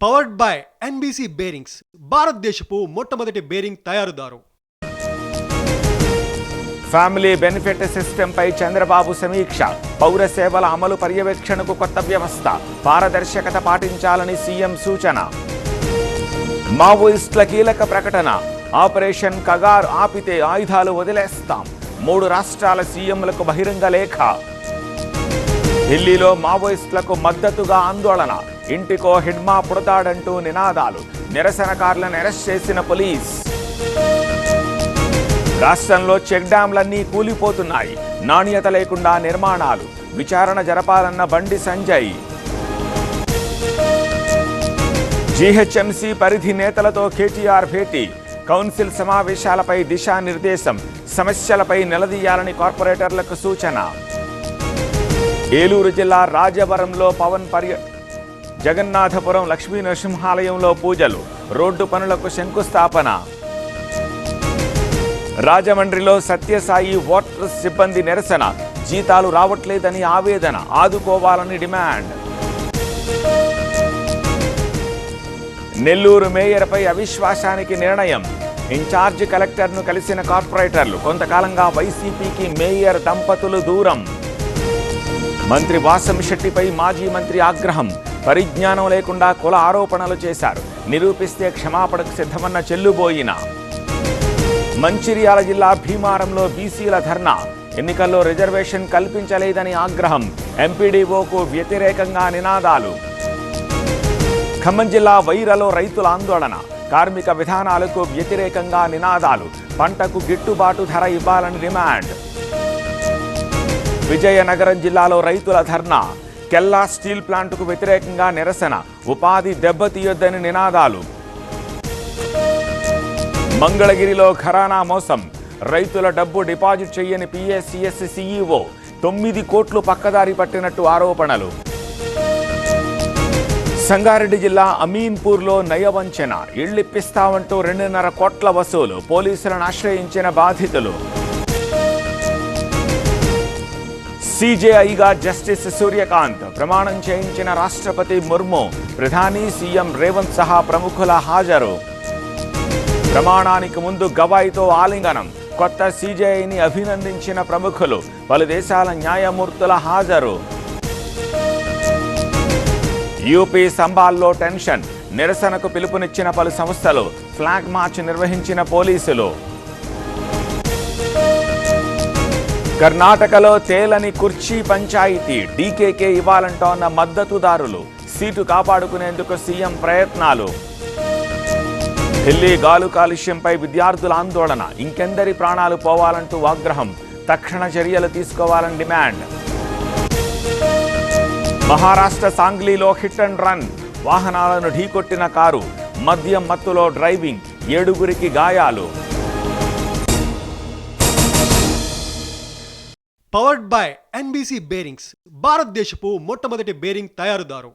Powered by NBC bearings, భారతదేశపు మొట్టమొదటి bearing తయారుదారు. Family benefit system పై చంద్రబాబు సమీక్ష. పౌర సేవల అమలు పర్యవేక్షణకు కొత్త వ్యవస్థ, పారదర్శకత పాటించాలని సీఎం సూచన. మావోయిస్టుల కీలక ప్రకటన. ఆపరేషన్ కగార్ ఆపితే ఆయుధాలు వదిలేస్తాం. 3 రాష్ట్రాల సీఎంలకు బహిరంగ లేఖ. ఢిల్లీలో మావోయిస్టులకు మద్దతుగా ఆందోళన. ఇంటికో హిడ్మా పుడతాడంటూ నినాదాలు. నిరసనకారులను అరెస్ట్ చేసిన పోలీస్. రాష్ట్రంలో చెక్ డ్యాంలన్నీ కూలిపోతున్నాయి. నాణ్యత లేకుండా నిర్మాణాలు. విచారణ జరపాలన్న బండి సంజయ్. జీహెచ్ఎంసీ పరిధి నేతలతో కేటీఆర్ భేటీ. కౌన్సిల్ సమావేశాలపై దిశానిర్దేశం. సమస్యలపై నిలదీయాలని కార్పొరేటర్లకు సూచన. ఏలూరు జిల్లా రాజవరంలో పవన్ జగన్నాథపురం లక్ష్మీ నరసింహాలయంలో పూజలు. రోడ్డు పనులకు శంకుస్థాపన. రాజమండ్రిలో సత్యసాయి వాటర్ సిబ్బంది నిరసన. జీతాలు రావట్లేదని ఆవేదన. ఆదుకోవాలని డిమాండ్. నెల్లూరు మేయర్పై అవిశ్వాసానికి నిర్ణయం. ఇన్ఛార్జి కలెక్టర్ను కలిసిన కార్పొరేటర్లు. కొంతకాలంగా వైసీపీకి మేయర్ దంపతులు దూరం. మంత్రి వాసంశెట్టిపై మాజీ మంత్రి ఆగ్రహం. పరిజ్ఞానం లేకుండా కుల ఆరోపణలు చేశారు. నిరూపిస్తే క్షమాపణకు సిద్ధమన్న చెల్లుబోయిన. మంచిర్యాల జిల్లా భీమారంలో బీసీల ధర్నా. ఎన్నికల్లో రిజర్వేషన్ కల్పించలేదని ఆగ్రహం. ఎంపీడీఓకు వ్యతిరేకంగా నినాదాలు. ఖమ్మం జిల్లా వైరాలో రైతుల ఆందోళన. కార్మిక విధానాలకు వ్యతిరేకంగా నినాదాలు. పంటకు గిట్టుబాటు ధర ఇవ్వాలని డిమాండ్. విజయనగరం జిల్లాలో రైతుల ధర్నా. కెల్లా స్టీల్ ప్లాంటుకు వ్యతిరేకంగా నిరసన. ఉపాధి దెబ్బతీయొద్దని నినాదాలు. మంగళగిరిలో ఘరానా మోసం. రైతుల డబ్బు డిపాజిట్ చేయని పిఎస్సిఎస్ సీఈఓ 9 కోట్లు పక్కదారి పట్టినట్టు ఆరోపణలు. సంగారెడ్డి జిల్లా అమీన్పూర్లో నయవంచన. ఇళ్లిప్పిస్తామంటూ 2.5 కోట్ల వసూలు. పోలీసులను ఆశ్రయించిన బాధితులు. సిజేఐగా జస్టిస్ సూర్యకాంత్ ప్రమాణం చేయించిన రాష్ట్రపతి ముర్ము. ప్రధాని సీఎం రేవంత్ సహా ప్రముఖుల హాజరు. ప్రమాణానికి ముందు గవాయితో ఆలింగనం. కొత్త సిజేఐని అభినందించిన ప్రముఖులు. పలు దేశాల న్యాయమూర్తుల హాజరు. యూపీ సంబాల్లో టెన్షన్. నిరసనకు పిలుపునిచ్చిన పలు సంస్థలు. ఫ్లాగ్ మార్చ్ నిర్వహించిన పోలీసులు. కర్ణాటకలో తేలని కుర్చీ పంచాయితీ. డీకేకే ఇవ్వాలంటోన్న మద్దతుదారులు. సీటు కాపాడుకునేందుకు సీఎం ప్రయత్నాలు. ఢిల్లీ గాలు కాలుష్యంపై విద్యార్థుల ఆందోళన. ఇంకెందరి ప్రాణాలు పోవాలంటూ ఆగ్రహం. తక్షణ చర్యలు తీసుకోవాలని డిమాండ్. మహారాష్ట్ర సాంగ్లీలో హిట్ అండ్ రన్. వాహనాలను ఢీకొట్టిన కారు. మద్యం మత్తులో డ్రైవింగ్. 7గురికి గాయాలు. పవర్డ్ బై ఎన్బీసీ బేరింగ్స్, భారతదేశపు మొట్టమొదటి బేరింగ్ తయారుదారు.